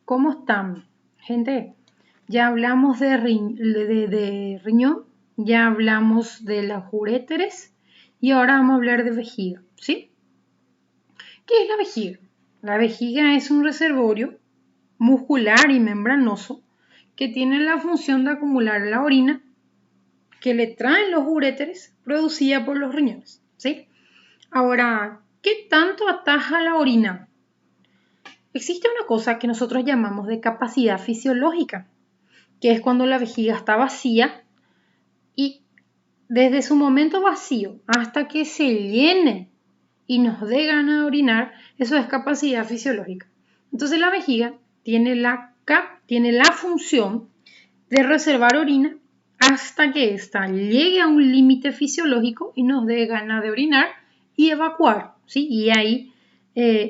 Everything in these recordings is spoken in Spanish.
¿Cómo están? Gente, ya hablamos de riñón, ya hablamos de las uréteres y ahora vamos a hablar de vejiga, ¿sí? ¿Qué es la vejiga? La vejiga es un reservorio muscular y membranoso que tiene la función de acumular la orina que le traen los uréteres producida por los riñones, ¿sí? Ahora, ¿qué tanto ataja la orina? Existe una cosa que nosotros llamamos de capacidad fisiológica, que es cuando la vejiga está vacía y desde su momento vacío hasta que se llene y nos dé ganas de orinar, eso es capacidad fisiológica. Entonces la vejiga tiene la función de reservar orina hasta que ésta llegue a un límite fisiológico y nos dé ganas de orinar y evacuar, ¿sí? Y ahí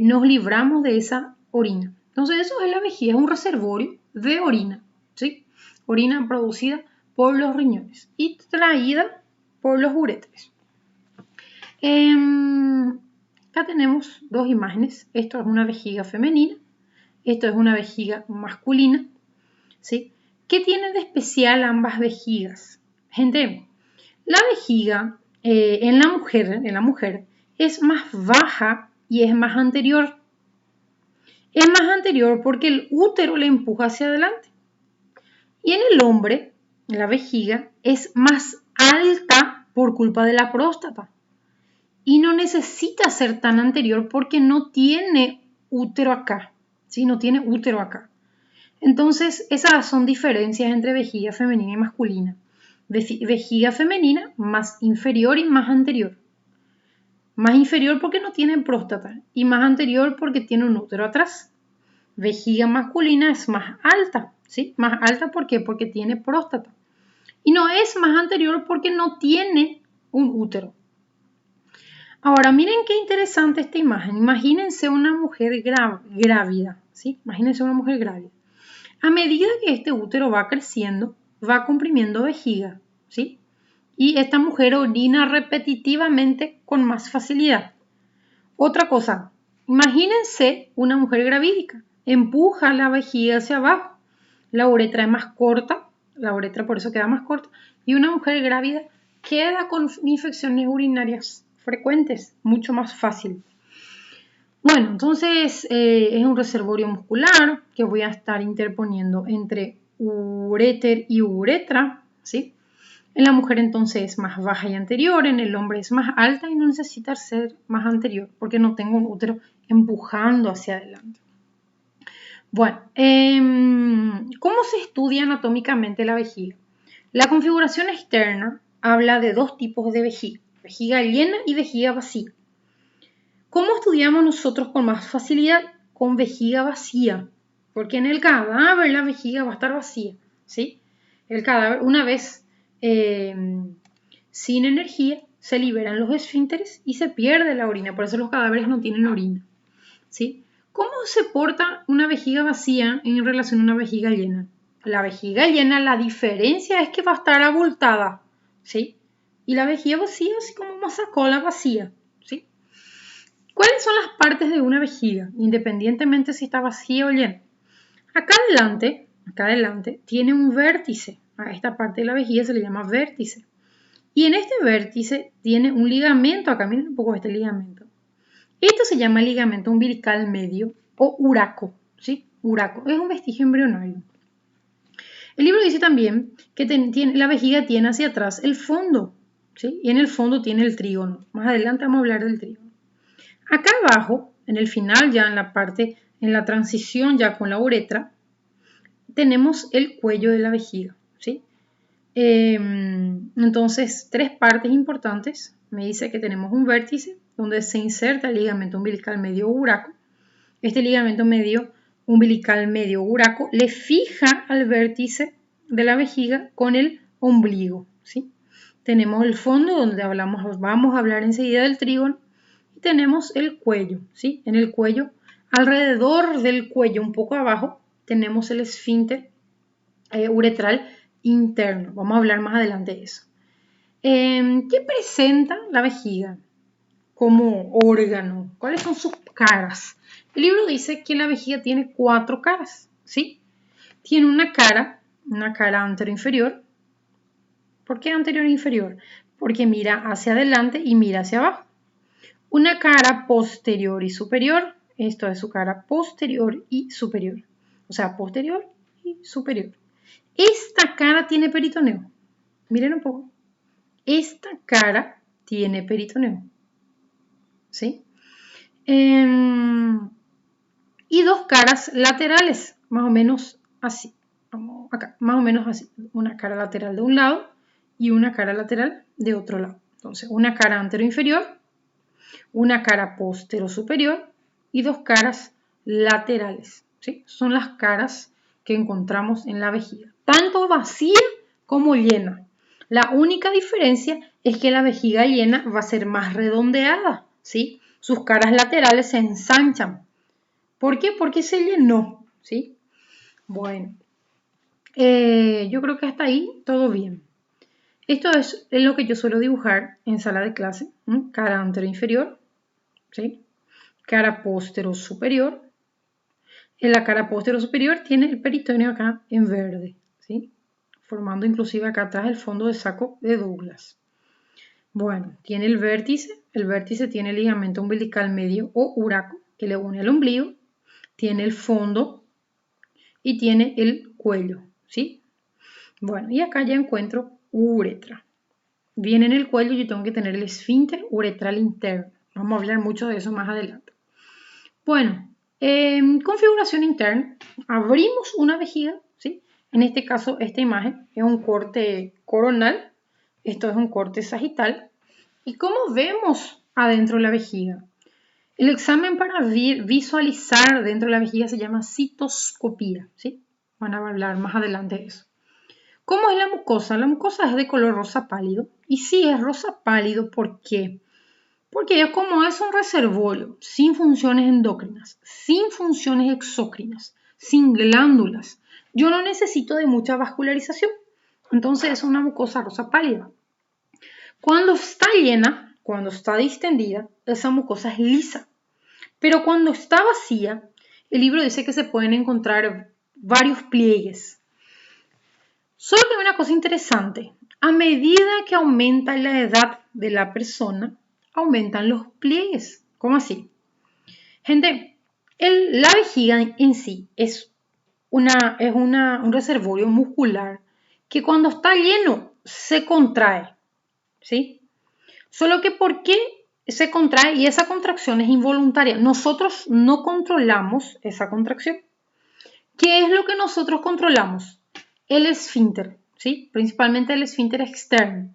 nos libramos de esa orina. Entonces eso es la vejiga, es un reservorio de orina, ¿sí? Orina producida por los riñones y traída por los uréteres. Acá tenemos dos imágenes. Esto es una vejiga femenina, esto es una vejiga masculina, ¿sí? ¿Qué tienen de especial ambas vejigas? Gente, la vejiga en la mujer es más baja y es más anterior. Es más anterior porque el útero le empuja hacia adelante. Y en el hombre, la vejiga es más alta por culpa de la próstata. Y no necesita ser tan anterior porque no tiene útero acá. ¿Sí? No tiene útero acá. Entonces, esas son diferencias entre vejiga femenina y masculina. Vejiga femenina más inferior y más anterior. Más inferior porque no tiene próstata y más anterior porque tiene un útero atrás. Vejiga masculina es más alta, ¿sí? Más alta ¿por qué? Porque tiene próstata. Y no es más anterior porque no tiene un útero. Ahora, miren qué interesante esta imagen. Imagínense una mujer grávida, ¿sí? Imagínense una mujer grávida. A medida que este útero va creciendo, va comprimiendo vejiga, ¿sí? Y esta mujer orina repetitivamente con más facilidad. Otra cosa, imagínense una mujer gravídica, empuja la vejiga hacia abajo, la uretra es más corta, la uretra por eso queda más corta, y una mujer grávida queda con infecciones urinarias frecuentes, mucho más fácil. Bueno, entonces es un reservorio muscular que voy a estar interponiendo entre uréter y uretra, ¿sí? En la mujer entonces es más baja y anterior, en el hombre es más alta y no necesita ser más anterior porque no tengo un útero empujando hacia adelante. Bueno, ¿cómo se estudia anatómicamente la vejiga? La configuración externa habla de dos tipos de vejiga, vejiga llena y vejiga vacía. ¿Cómo estudiamos nosotros con más facilidad? Con vejiga vacía, porque en el cadáver la vejiga va a estar vacía, ¿sí? El cadáver, una vez sin energía, se liberan los esfínteres y se pierde la orina, por eso los cadáveres no tienen orina, ¿sí? ¿Cómo se porta una vejiga vacía en relación a una vejiga llena? La vejiga llena, la diferencia es que va a estar abultada, ¿sí? Y la vejiga vacía, así como una sacola vacía, ¿sí? ¿Cuáles son las partes de una vejiga, independientemente si está vacía o llena? Acá adelante, tiene un vértice. A esta parte de la vejiga se le llama vértice. Y en este vértice tiene un ligamento. Acá miren un poco este ligamento. Esto se llama ligamento umbilical medio o uraco, ¿sí? Uraco. Es un vestigio embrionario. El libro dice también que la vejiga tiene hacia atrás el fondo, ¿sí? Y en el fondo tiene el trígono. Más adelante vamos a hablar del trígono. Acá abajo, en el final, ya en la parte, en la transición ya con la uretra, tenemos el cuello de la vejiga, ¿sí? Entonces, tres partes importantes. Me dice que tenemos un vértice donde se inserta el ligamento umbilical medio uraco. Este ligamento medio umbilical medio uraco le fija al vértice de la vejiga con el ombligo, ¿sí? Tenemos el fondo donde vamos a hablar enseguida del trígono. Y tenemos el cuello, ¿sí? En el cuello, alrededor del cuello, un poco abajo, tenemos el esfínter uretral interno. Vamos a hablar más adelante de eso. ¿Qué presenta la vejiga como órgano? ¿Cuáles son sus caras? El libro dice que la vejiga tiene 4 caras. ¿sí? Tiene una cara anteroinferior. ¿Por qué anterior e inferior? Porque mira hacia adelante y mira hacia abajo. Una cara posterior y superior. Esto es su cara posterior y superior. O sea, posterior y superior. Esta cara tiene peritoneo. Miren un poco. Esta cara tiene peritoneo. ¿Sí? Y dos caras laterales, más o menos así. Vamos acá, más o menos así. Una cara lateral de un lado y una cara lateral de otro lado. Entonces, una cara antero-inferior, una cara postero-superior y dos caras laterales. ¿Sí? Son las caras que encontramos en la vejiga, tanto vacía como llena. La única diferencia es que la vejiga llena va a ser más redondeada, ¿sí? Sus caras laterales se ensanchan. ¿Por qué? Porque se llenó, ¿sí? Bueno, yo creo que hasta ahí todo bien. Esto es lo que yo suelo dibujar en sala de clase. ¿No? Cara antero inferior, ¿sí? Cara póstero superior. En la cara póstero superior tiene el peritoneo acá en verde, ¿sí? Formando inclusive acá atrás el fondo de saco de Douglas. Bueno, tiene el vértice tiene el ligamento umbilical medio o uraco que le une al ombligo, tiene el fondo y tiene el cuello, ¿sí? Bueno, y acá ya encuentro uretra. Bien en el cuello yo tengo que tener el esfínter uretral interno. Vamos a hablar mucho de eso más adelante. Bueno, configuración interna. Abrimos una vejiga, ¿sí? En este caso, esta imagen es un corte coronal. Esto es un corte sagital. ¿Y cómo vemos adentro de la vejiga? El examen para visualizar dentro de la vejiga se llama citoscopía, ¿sí? Van a hablar más adelante de eso. ¿Cómo es la mucosa? La mucosa es de color rosa pálido. Y sí, es rosa pálido, ¿por qué? Porque como es un reservorio sin funciones endocrinas, sin funciones exócrinas, sin glándulas, yo no necesito de mucha vascularización. Entonces es una mucosa rosa pálida. Cuando está llena, cuando está distendida, esa mucosa es lisa. Pero cuando está vacía, el libro dice que se pueden encontrar varios pliegues. Solo que hay una cosa interesante. A medida que aumenta la edad de la persona, aumentan los pliegues. ¿Cómo así? Gente, la vejiga en sí es un reservorio muscular que cuando está lleno se contrae. ¿Sí? Solo que ¿por qué se contrae? Y esa contracción es involuntaria. Nosotros no controlamos esa contracción. ¿Qué es lo que nosotros controlamos? El esfínter, ¿sí? Principalmente el esfínter externo.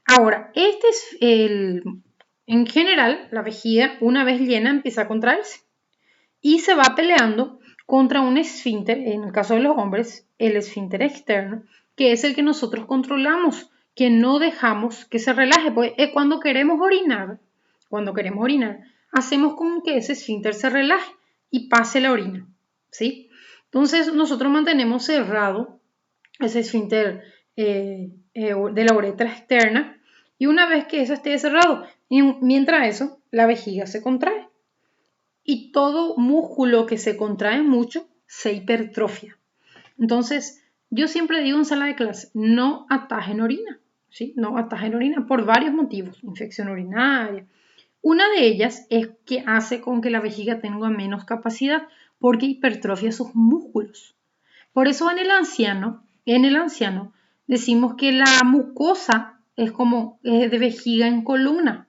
Ahora, en general, la vejiga, una vez llena, empieza a contraerse y se va peleando contra un esfínter, en el caso de los hombres, el esfínter externo, que es el que nosotros controlamos, que no dejamos que se relaje, porque cuando queremos orinar, hacemos como que ese esfínter se relaje y pase la orina, ¿sí? Entonces nosotros mantenemos cerrado ese esfínter de la uretra externa y una vez que eso esté cerrado, mientras eso, la vejiga se contrae y todo músculo que se contrae mucho se hipertrofia. Entonces, yo siempre digo en sala de clase, no atajen orina, ¿sí? No atajen orina por varios motivos, infección urinaria. Una de ellas es que hace con que la vejiga tenga menos capacidad porque hipertrofia sus músculos. Por eso en el anciano decimos que la mucosa es como de vejiga en columna.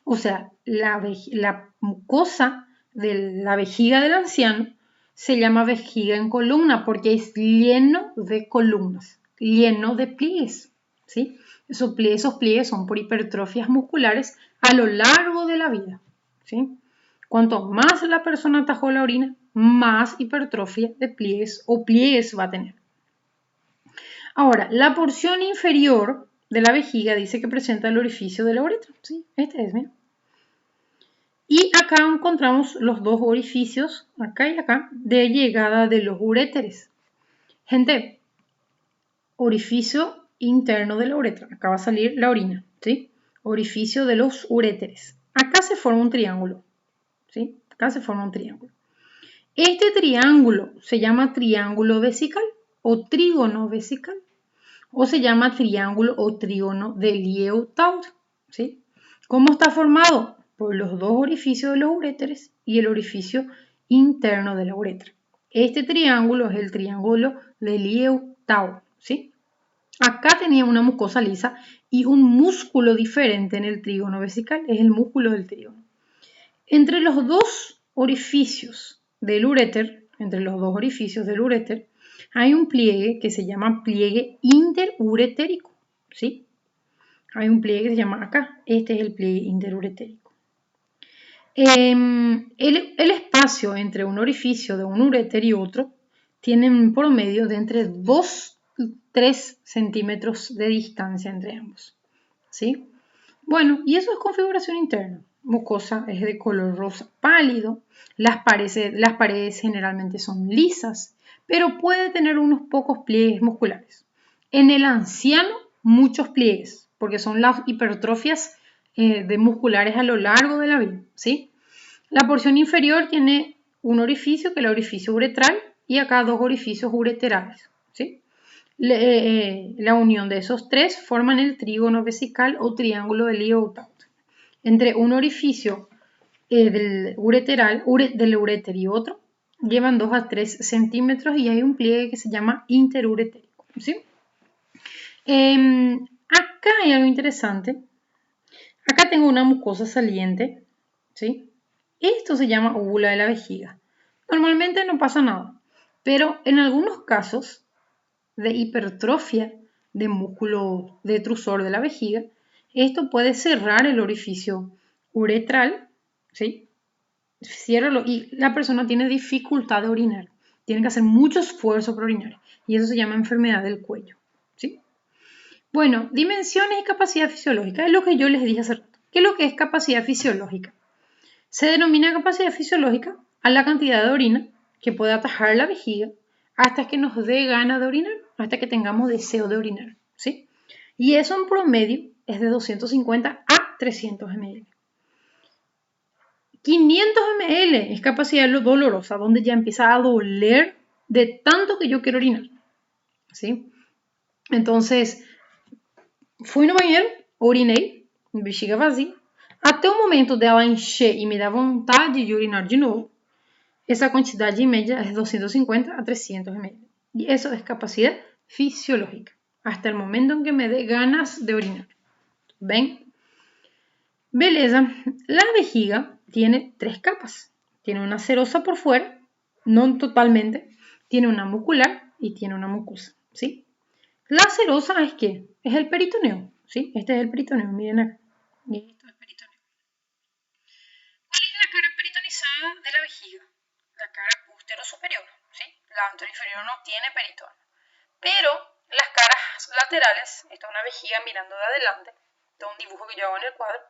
O sea, la mucosa de la vejiga del anciano se llama vejiga en columna porque es lleno de columnas, lleno de pliegues, ¿sí? Esos pliegues son por hipertrofias musculares a lo largo de la vida, ¿sí? Cuanto más la persona atajó la orina, más hipertrofia de pliegues o pliegues va a tener. Ahora, la porción inferior de la vejiga dice que presenta el orificio de la uretra, ¿sí? Este es, mira. Y acá encontramos los dos orificios, acá y acá, de llegada de los uréteres. Gente, orificio interno de la uretra. Acá va a salir la orina, ¿sí? Orificio de los uréteres. Acá se forma un triángulo, ¿sí? Acá se forma un triángulo. Este triángulo se llama triángulo vesical o trígono vesical, o se llama triángulo o trígono de Liautaud, ¿sí? ¿Cómo está formado? Por los dos orificios de los uréteres y el orificio interno de la uretra. Este triángulo es el triángulo de Liautaud, ¿sí? Acá tenía una mucosa lisa y un músculo diferente en el trígono vesical, es el músculo del trígono. Entre los dos orificios del uréter, hay un pliegue que se llama pliegue interuretérico, ¿sí? Hay un pliegue que se llama acá, este es el pliegue interuretérico. El espacio entre un orificio de un uréter y otro tiene un promedio de entre 2 y 3 centímetros de distancia entre ambos, ¿sí? Bueno, y eso es configuración interna. Mucosa es de color rosa pálido, las paredes generalmente son lisas, pero puede tener unos pocos pliegues musculares. En el anciano, muchos pliegues, porque son las hipertrofias de musculares a lo largo de la vida, ¿sí? La porción inferior tiene un orificio, que es el orificio uretral, y acá dos orificios ureterales, ¿sí? La unión de esos tres forman el trígono vesical o triángulo de Liautaud. Entre un orificio del uréter y otro llevan 2 a 3 centímetros y hay un pliegue que se llama interuretérico, ¿sí? Acá hay algo interesante. Acá tengo una mucosa saliente, ¿sí? Esto se llama úvula de la vejiga. Normalmente no pasa nada, pero en algunos casos de hipertrofia de músculo detrusor de la vejiga, esto puede cerrar el orificio uretral, ¿sí? Ciérralo y la persona tiene dificultad de orinar. Tiene que hacer mucho esfuerzo para orinar y eso se llama enfermedad del cuello, ¿sí? Bueno, dimensiones y capacidad fisiológica es lo que yo les dije hace rato. ¿Qué es lo que es capacidad fisiológica? Se denomina capacidad fisiológica a la cantidad de orina que puede atajar la vejiga hasta que nos dé ganas de orinar, hasta que tengamos deseo de orinar, ¿sí? Y eso en promedio es de 250 a 300 ml. 500 ml es capacidad dolorosa, donde ya empieza a doler de tanto que yo quiero orinar, ¿sí? Entonces, fui no banheiro, urinei, bexiga vazia, até o momento dela encher e me dar vontade de urinar de novo. Esa quantidade média es 250 a 300 ml. Y eso es capacidad fisiológica, hasta el momento en que me dé ganas de orinar. ¿Ven? Beleza. La vejiga tiene 3 capas. Tiene una serosa por fuera, no totalmente, tiene una muscular y tiene una mucosa, ¿sí? La serosa es ¿qué? Es el peritoneo, ¿sí? Este es el peritoneo, miren acá. Y esto es peritoneo. ¿Cuál es la cara peritonizada de la vejiga? La cara posterior-superior, ¿sí? La anterior-inferior no tiene peritoneo. Pero las caras laterales, esta es una vejiga mirando de adelante, este es un dibujo que yo hago en el cuadro,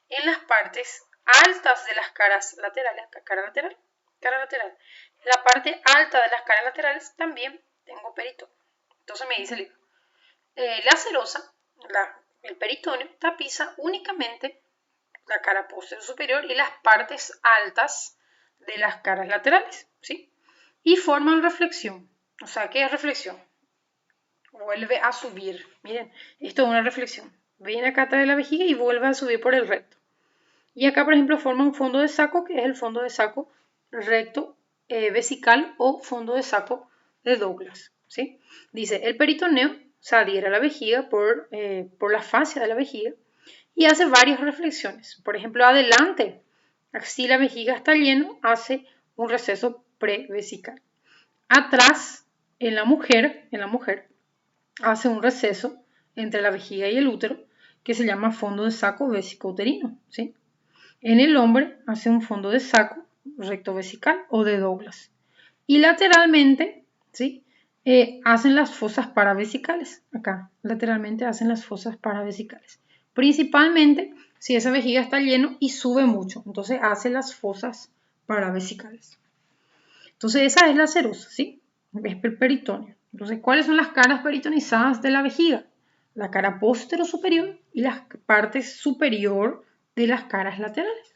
en las partes altas de las caras laterales, cara lateral, en la parte alta de las caras laterales también tengo peritoneo. Entonces me dice el libro, la serosa, el peritoneo, tapiza únicamente la cara posterior superior y las partes altas de las caras laterales, ¿sí? Y forman reflexión. O sea, ¿qué es reflexión? Vuelve a subir. Miren, esto es una reflexión. Viene acá atrás de la vejiga y vuelve a subir por el recto. Y acá, por ejemplo, forma un fondo de saco, que es el fondo de saco recto vesical o fondo de saco de Douglas, ¿sí? Dice, el peritoneo se adhiere a la vejiga por la fascia de la vejiga y hace varias reflexiones. Por ejemplo, adelante, si la vejiga está lleno, hace un receso prevesical. Atrás, en la mujer, hace un receso entre la vejiga y el útero que se llama fondo de saco vesicouterino, ¿sí? En el hombre hace un fondo de saco recto vesical o de Douglas. Y lateralmente, ¿sí? Hacen las fosas paravesicales. Acá, lateralmente hacen las fosas paravesicales. Principalmente si esa vejiga está lleno y sube mucho. Entonces hace las fosas paravesicales. Entonces esa es la serosa, ¿sí? Es el peritoneo. Entonces, ¿cuáles son las caras peritonizadas de la vejiga? La cara posterior superior y las partes superior de las caras laterales.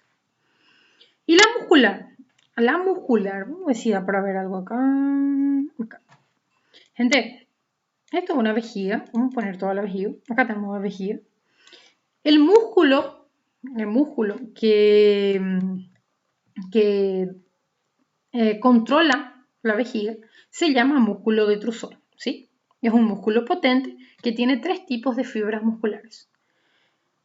Y la muscular. la muscular, vamos a decir para ver algo acá. Gente, esto es una vejiga, vamos a poner toda la vejiga, acá tenemos la vejiga. El músculo que controla la vejiga se llama músculo detrusor, ¿sí? Es un músculo potente que tiene 3 tipos de fibras musculares.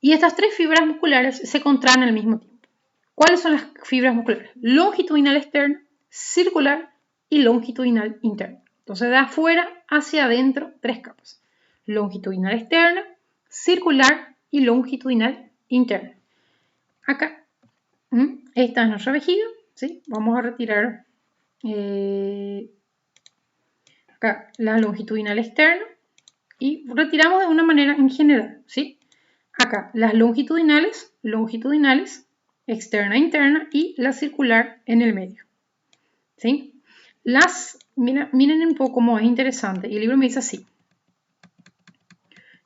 Y estas 3 fibras musculares se contraen al mismo tiempo. ¿Cuáles son las fibras musculares? Longitudinal externa, circular y longitudinal interna. Entonces, de afuera hacia adentro, 3 capas. Longitudinal externa, circular y longitudinal interna. Acá, esta es nuestra vejiga, ¿sí? Vamos a retirar acá la longitudinal externa y retiramos de una manera en general, ¿sí? Acá las longitudinales, externa, interna y la circular en el medio, ¿sí? Miren un poco cómo es interesante. Y el libro me dice así.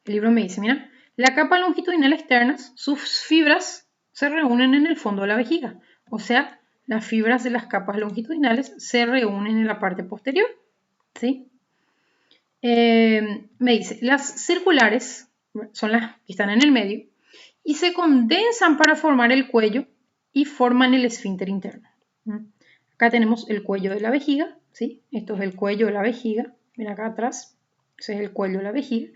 El libro me dice, mira, la capa longitudinal externa, sus fibras se reúnen en el fondo de la vejiga. O sea, las fibras de las capas longitudinales se reúnen en la parte posterior, ¿sí? Me dice, las circulares son las que están en el medio y se condensan para formar el cuello y forman el esfínter interno. Acá tenemos el cuello de la vejiga, ¿sí? Esto es el cuello de la vejiga, ven acá atrás, ese es el cuello de la vejiga.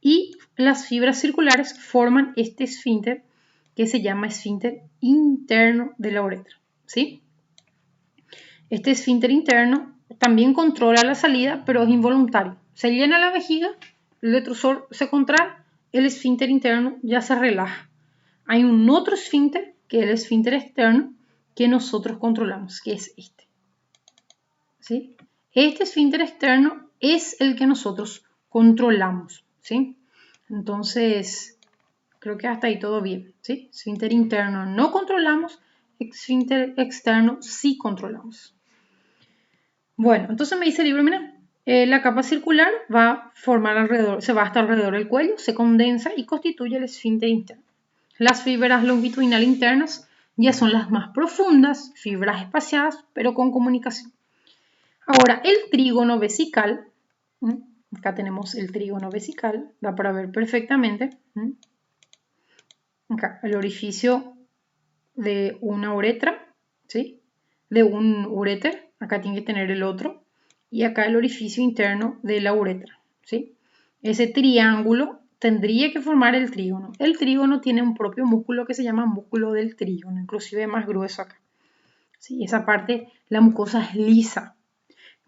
Y las fibras circulares forman este esfínter que se llama esfínter interno de la uretra, ¿sí? Este esfínter interno también controla la salida, pero es involuntario. Se llena la vejiga, el detrusor se contrae, el esfínter interno ya se relaja. Hay un otro esfínter, que es el esfínter externo, que nosotros controlamos, que es este, ¿sí? Este esfínter externo es el que nosotros controlamos, ¿sí? Entonces, creo que hasta ahí todo bien, ¿sí? Esfínter interno no controlamos, esfínter externo sí controlamos. Bueno, entonces me dice el libro, mira, la capa circular va a formar alrededor, se va hasta alrededor del cuello, se condensa y constituye el esfínter interno. Las fibras longitudinal internas ya son las más profundas, fibras espaciadas, pero con comunicación. Ahora, el trígono vesical, acá tenemos el trígono vesical, da para ver perfectamente. Acá, el orificio de una uretra, ¿sí? De un uréter, acá tiene que tener el otro, y acá el orificio interno de la uretra, ¿sí? Ese triángulo tendría que formar el trígono. El trígono tiene un propio músculo que se llama músculo del trígono, inclusive más grueso acá. ¿Sí? Esa parte, la mucosa es lisa.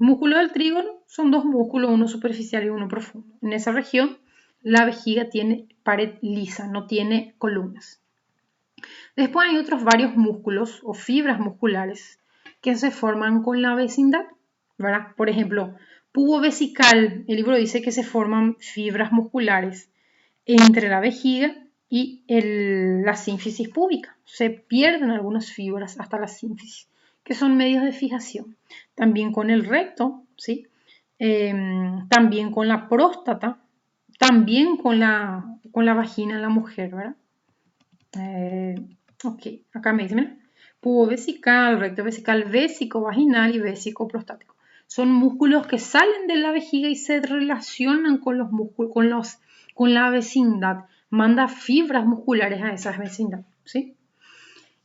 El músculo del trígono son 2 músculos, uno superficial y uno profundo. En esa región, la vejiga tiene pared lisa, no tiene columnas. Después hay otros varios músculos o fibras musculares que se forman con la vecindad, ¿verdad? Por ejemplo, pubo vesical, el libro dice que se forman fibras musculares entre la vejiga y la sínfisis púbica. Se pierden algunas fibras hasta la sínfisis, que son medios de fijación. También con el recto, ¿sí? También con la próstata, también con la vagina de la mujer, ¿verdad? Ok, acá me dice, mira, pubo vesical, recto vesical, vésico vaginal y vésico prostático. Son músculos que salen de la vejiga y se relacionan con los músculos, con la vecindad. Manda fibras musculares a esa vecindad, ¿sí?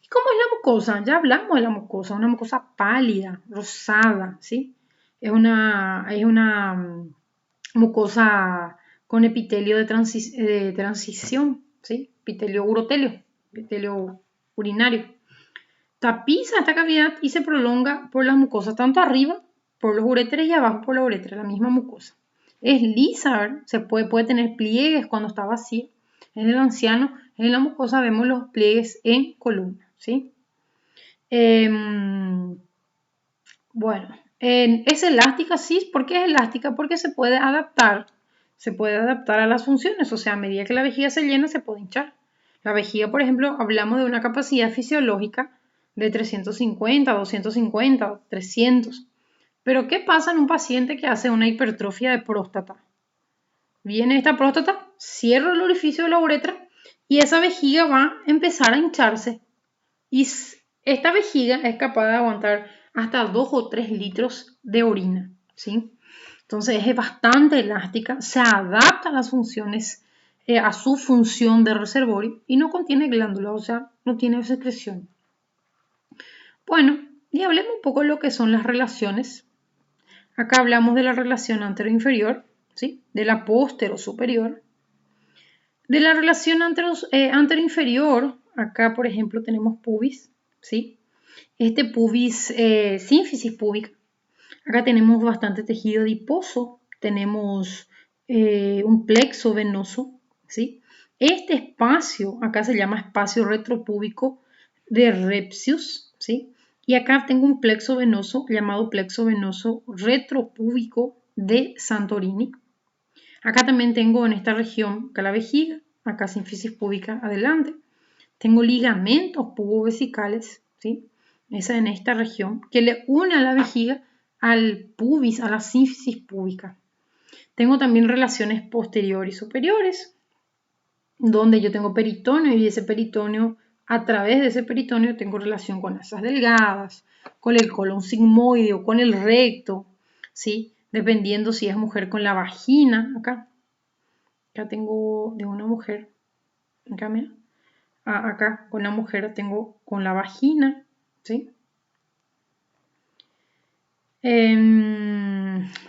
¿Y cómo es la mucosa? Ya hablamos de la mucosa, una mucosa pálida, rosada, ¿sí? Es una mucosa con epitelio de transición, ¿sí? Epitelio urinario. Tapiza esta cavidad y se prolonga por las mucosas, tanto arriba por los uréteres y abajo por la uretra, la misma mucosa. Es lisa, ¿verdad? Puede tener pliegues cuando está vacía. En el anciano, en la mucosa vemos los pliegues en columna, ¿sí? Bueno, es elástica, sí. ¿Por qué es elástica? Porque se puede adaptar a las funciones, o sea, a medida que la vejiga se llena se puede hinchar. La vejiga, por ejemplo, hablamos de una capacidad fisiológica de 350, 250, 300. Pero ¿qué pasa en un paciente que hace una hipertrofia de próstata? Viene esta próstata, cierra el orificio de la uretra y esa vejiga va a empezar a hincharse. Y esta vejiga es capaz de aguantar hasta 2 o 3 litros de orina, ¿sí? Entonces es bastante elástica, se adapta a las funciones, a su función de reservorio y no contiene glándulas, o sea, no tiene secreción. Bueno, y hablemos un poco de lo que son las relaciones. Acá hablamos de la relación antero-inferior, ¿sí? De la póstero-superior. De la relación antero-inferior, acá por ejemplo tenemos pubis, ¿sí? Este pubis, sínfisis púbica. Acá tenemos bastante tejido adiposo, tenemos un plexo venoso, ¿sí? Este espacio, acá se llama espacio retropúbico de Repsius, ¿sí? Y acá tengo un plexo venoso llamado plexo venoso retropúbico de Santorini. Acá también tengo en esta región, acá la vejiga, acá sínfisis púbica adelante. Tengo ligamentos pubovesicales, ¿sí? Esa en esta región, que le une a la vejiga al pubis, a la sínfisis púbica. Tengo también relaciones posteriores y superiores, donde yo tengo peritoneo y ese peritoneo, a través de ese peritoneo tengo relación con asas delgadas, con el colon sigmoide o con el recto, ¿sí? Dependiendo si es mujer con la vagina, acá tengo de una mujer, acá mira, acá con la mujer tengo con la vagina, ¿sí?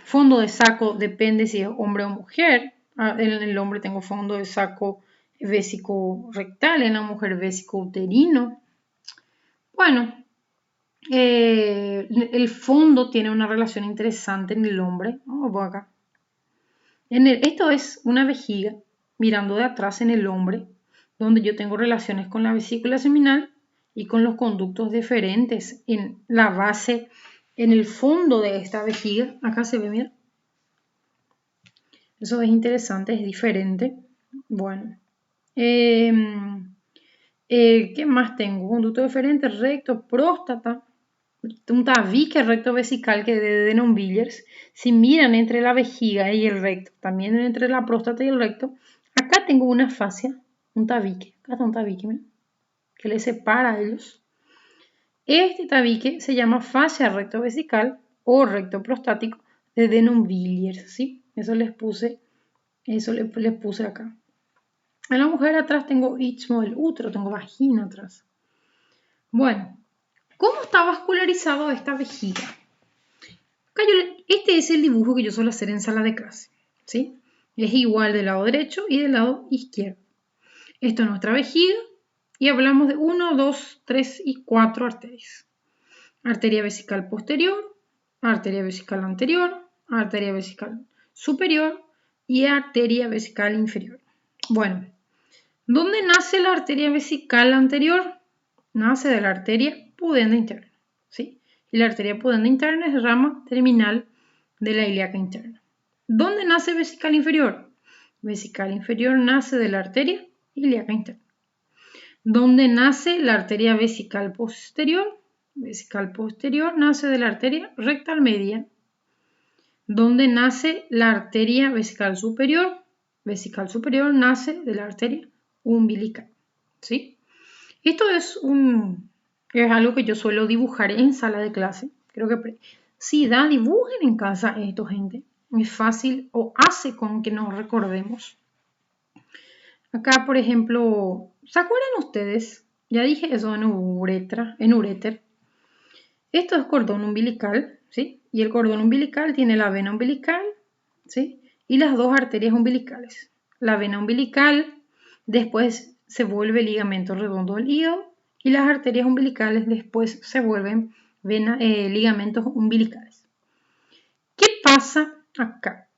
Fondo de saco depende si es hombre o mujer. En el hombre tengo fondo de saco vésico rectal, en la mujer vésico uterino. Bueno, el fondo tiene una relación interesante en el hombre. Vamos por acá. Esto es una vejiga mirando de atrás en el hombre, donde yo tengo relaciones con la vesícula seminal y con los conductos deferentes en la base, en el fondo de esta vejiga. Acá se ve, mira. Eso es interesante, es diferente. Bueno. ¿Qué más tengo? Conducto deferente, recto, próstata, un tabique recto vesical que de Denham-Villiers. Si miran entre la vejiga y el recto, también entre la próstata y el recto, acá tengo una fascia, un tabique. Acá está un tabique, ¿ven? Que le separa a ellos. Este tabique se llama fascia recto vesical o recto prostático de Denham-Villiers, ¿sí? Eso les puse acá. En la mujer atrás tengo istmo del útero, tengo vagina atrás. Bueno, ¿cómo está vascularizado esta vejiga? Acá este es el dibujo que yo suelo hacer en sala de clase, ¿sí? Es igual del lado derecho y del lado izquierdo. Esto es nuestra vejiga y hablamos de 1, 2, 3 y 4 arterias. Arteria vesical posterior, arteria vesical anterior, arteria vesical superior y arteria vesical inferior. Bueno, ¿dónde nace la arteria vesical anterior? Nace de la arteria pudenda interna, ¿sí? Y la arteria pudenda interna es rama terminal de la ilíaca interna. ¿Dónde nace vesical inferior? Vesical inferior nace de la arteria ilíaca interna. ¿Dónde nace la arteria vesical posterior? Vesical posterior nace de la arteria rectal media. ¿Dónde nace la arteria vesical superior? Vesical superior nace de la arteria umbilical, ¿sí? Esto es algo que yo suelo dibujar en sala de clase. Creo que si dibujen en casa esto, gente. Es fácil o hace con que nos recordemos. Acá, por ejemplo, ¿se acuerdan ustedes? Ya dije eso en uréter. Esto es cordón umbilical, ¿sí? Y el cordón umbilical tiene la vena umbilical, ¿sí? Y las dos arterias umbilicales. La vena umbilical después se vuelve ligamento redondo del hígado y las arterias umbilicales después se vuelven ligamentos umbilicales. ¿Qué pasa acá?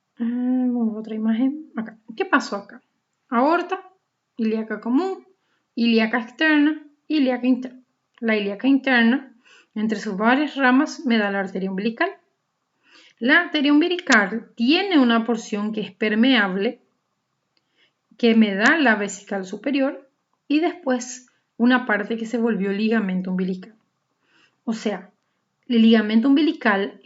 Otra imagen acá. ¿Qué pasó acá? Aorta, ilíaca común, ilíaca externa, ilíaca interna. La ilíaca interna, entre sus varias ramas, me da la arteria umbilical. La arteria umbilical tiene una porción que es permeable, que me da la vesical superior, y después una parte que se volvió ligamento umbilical. O sea, el ligamento umbilical,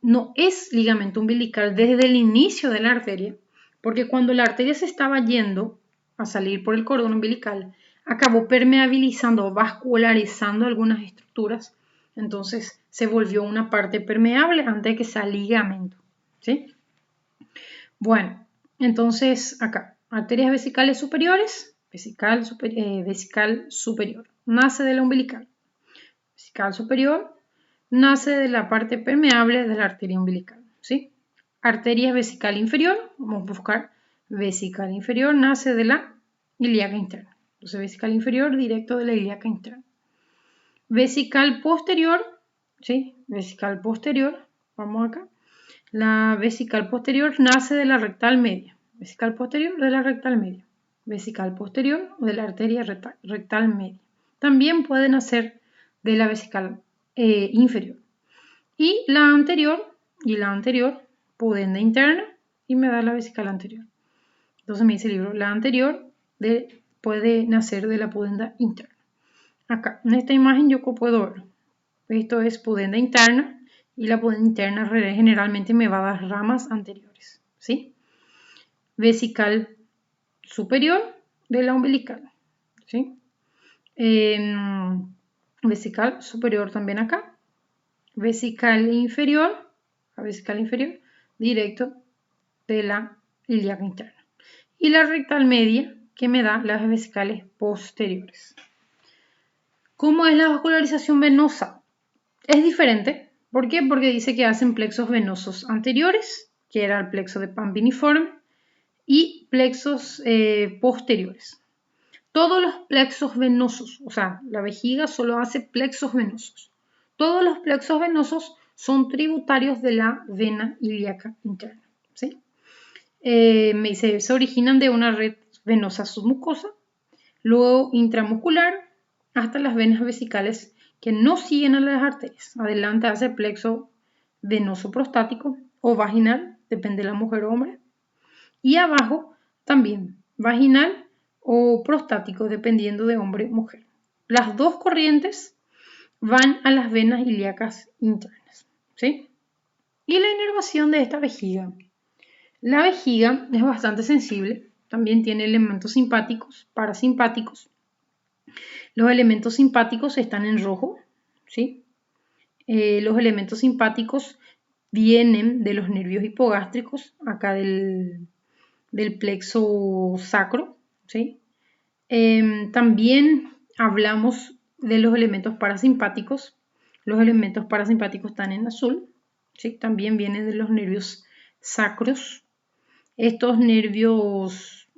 no es ligamento umbilical desde el inicio de la arteria, porque cuando la arteria se estaba yendo a salir por el cordón umbilical, acabó permeabilizando o vascularizando algunas estructuras. Entonces se volvió una parte permeable antes de que sea ligamento, ¿sí? Bueno, entonces acá, arterias vesicales superiores, vesical superior, nace de la umbilical. Vesical superior nace de la parte permeable de la arteria umbilical, ¿sí? Arteria vesical inferior, vamos a buscar vesical inferior, nace de la ilíaca interna. Entonces, vesical inferior directo de la ilíaca interna. Vesical posterior, ¿sí? Vesical posterior, vamos acá. La vesical posterior nace de la rectal media. Vesical posterior de la rectal media. Vesical posterior de la arteria rectal media. También puede nacer de la vesical inferior. Y la anterior, pudenda interna, y me da la vesical anterior. Entonces me dice el libro, la anterior puede nacer de la pudenda interna. Acá, en esta imagen yo puedo ver. Esto es pudenda interna y la pudenda interna generalmente me va a dar ramas anteriores, ¿sí? Vesical superior de la umbilical, ¿sí? Vesical superior también acá. Vesical inferior, directo de la ilíaca interna. Y la rectal media que me da las vesicales posteriores. ¿Cómo es la vascularización venosa? Es diferente. ¿Por qué? Porque dice que hacen plexos venosos anteriores, que era el plexo de Pambiniforme, y plexos posteriores. Todos los plexos venosos, o sea, la vejiga solo hace plexos venosos. Todos los plexos venosos son tributarios de la vena ilíaca interna, ¿sí? Me dice, se originan de una red venosa submucosa, luego intramuscular, hasta las venas vesicales que no siguen a las arterias. Adelante hace plexo venoso prostático o vaginal, depende de la mujer o hombre. Y abajo también, vaginal o prostático, dependiendo de hombre o mujer. Las dos corrientes van a las venas ilíacas internas, ¿sí? Y la inervación de esta vejiga. La vejiga es bastante sensible, también tiene elementos simpáticos, parasimpáticos. Los elementos simpáticos están en rojo, ¿sí? Los elementos simpáticos vienen de los nervios hipogástricos, acá del plexo sacro, ¿sí? También hablamos de los elementos parasimpáticos. Los elementos parasimpáticos están en azul, ¿sí? También vienen de los nervios sacros. Estos nervios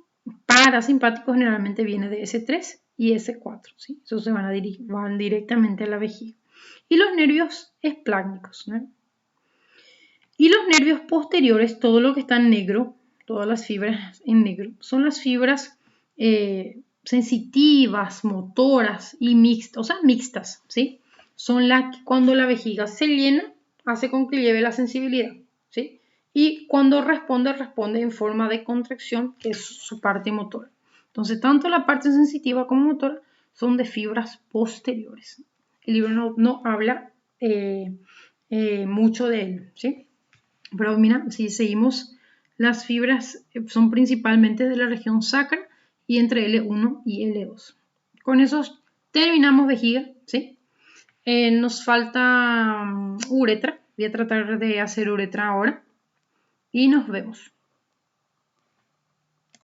parasimpáticos generalmente vienen de S3 y S4, ¿sí? Esos se van directamente a la vejiga. Y los nervios esplácnicos, ¿no? Y los nervios posteriores, todo lo que está en negro, todas las fibras en negro, son las fibras sensitivas, motoras y mixtas, ¿sí? Son las que cuando la vejiga se llena, hace con que lleve la sensibilidad, ¿sí? Y cuando responde en forma de contracción, que es su parte motora. Entonces, tanto la parte sensitiva como motora son de fibras posteriores. El libro no habla mucho de él, ¿sí? Pero mira, si seguimos, las fibras son principalmente de la región sacra y entre L1 y L2. Con eso terminamos vejiga, ¿sí? Nos falta uretra. Voy a tratar de hacer uretra ahora y nos vemos.